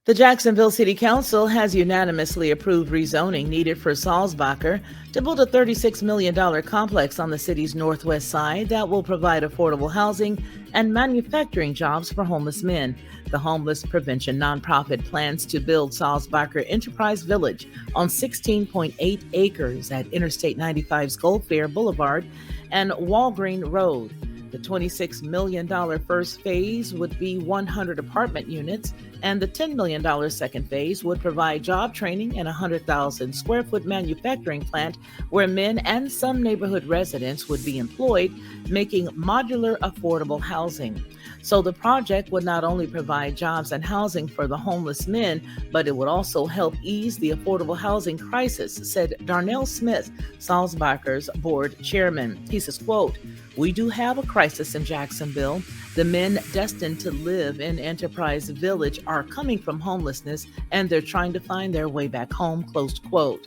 The Jacksonville City Council has unanimously approved rezoning needed for Salzbacher to build a $36 million complex on the city's northwest side that will provide affordable housing and manufacturing jobs for homeless men. The homeless prevention nonprofit plans to build Salzbacher Enterprise Village on 16.8 acres at Interstate 95's Gold Fair Boulevard and Walgreen Road. The $26 million first phase would be 100 apartment units, and the $10 million second phase would provide job training and a 100,000 square foot manufacturing plant where men and some neighborhood residents would be employed, making modular affordable housing. So the project would not only provide jobs and housing for the homeless men, but it would also help ease the affordable housing crisis, said Darnell Smith, Salzbacher's board chairman. He says, quote, "We do have a crisis in Jacksonville. The men destined to live in Enterprise Village are coming from homelessness, and they're trying to find their way back home," close quote.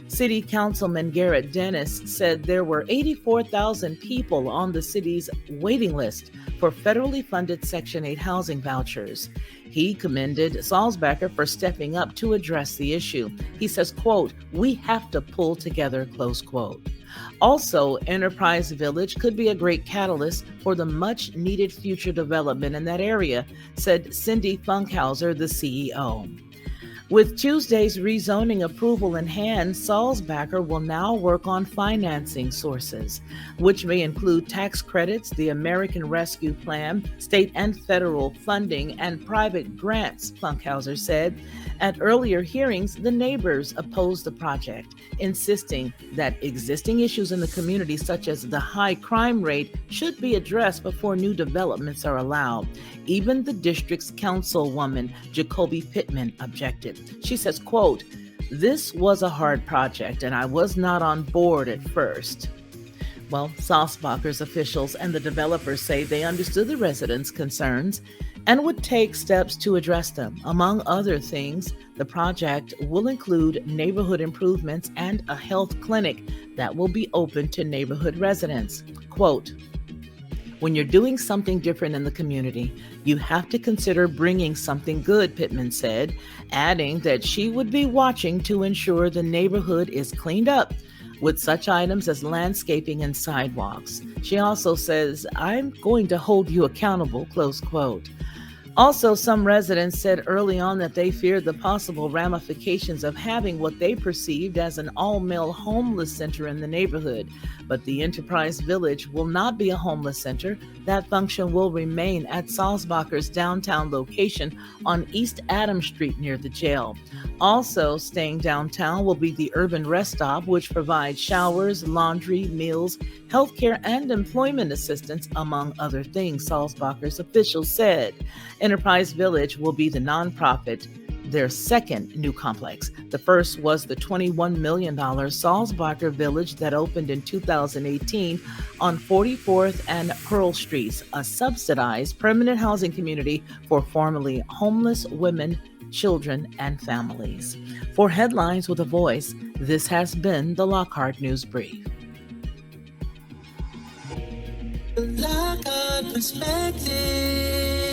City Councilman Garrett Dennis said there were 84,000 people on the city's waiting list for federally funded Section 8 housing vouchers. He commended Salzbacher for stepping up to address the issue. He says, quote, "We have to pull together," close quote. Also, Enterprise Village could be a great catalyst for the much-needed future development in that area, said Cindy Funkhauser, the CEO. With Tuesday's rezoning approval in hand, Salzbacher will now work on financing sources, which may include tax credits, the American Rescue Plan, state and federal funding, and private grants, Funkhauser said. At earlier hearings, the neighbors opposed the project, insisting that existing issues in the community, such as the high crime rate, should be addressed before new developments are allowed. Even the district's councilwoman, Jacoby Pittman, objected. She says, quote, "This was a hard project, and I was not on board at first." Well, Salzbacher's officials and the developers say they understood the residents' concerns and would take steps to address them. Among other things, the project will include neighborhood improvements and a health clinic that will be open to neighborhood residents. Quote, "When you're doing something different in the community, you have to consider bringing something good," Pittman said, adding that she would be watching to ensure the neighborhood is cleaned up with such items as landscaping and sidewalks. She also says, "I'm going to hold you accountable," close quote. Also, some residents said early on that they feared the possible ramifications of having what they perceived as an all-male homeless center in the neighborhood. But the Enterprise Village will not be a homeless center. That function will remain at Salzbacher's downtown location on East Adams Street near the jail. Also staying downtown will be the Urban Rest Stop, which provides showers, laundry, meals, healthcare, and employment assistance, among other things, Salzbacher's officials said. Enterprise Village will be the nonprofit, their second new complex. The first was the $21 million Salzbacher Village that opened in 2018 on 44th and Pearl Streets, a subsidized permanent housing community for formerly homeless women, children, and families. For Headlines with a Voice, this has been the Lockhart News Brief. Lockhart Perspective.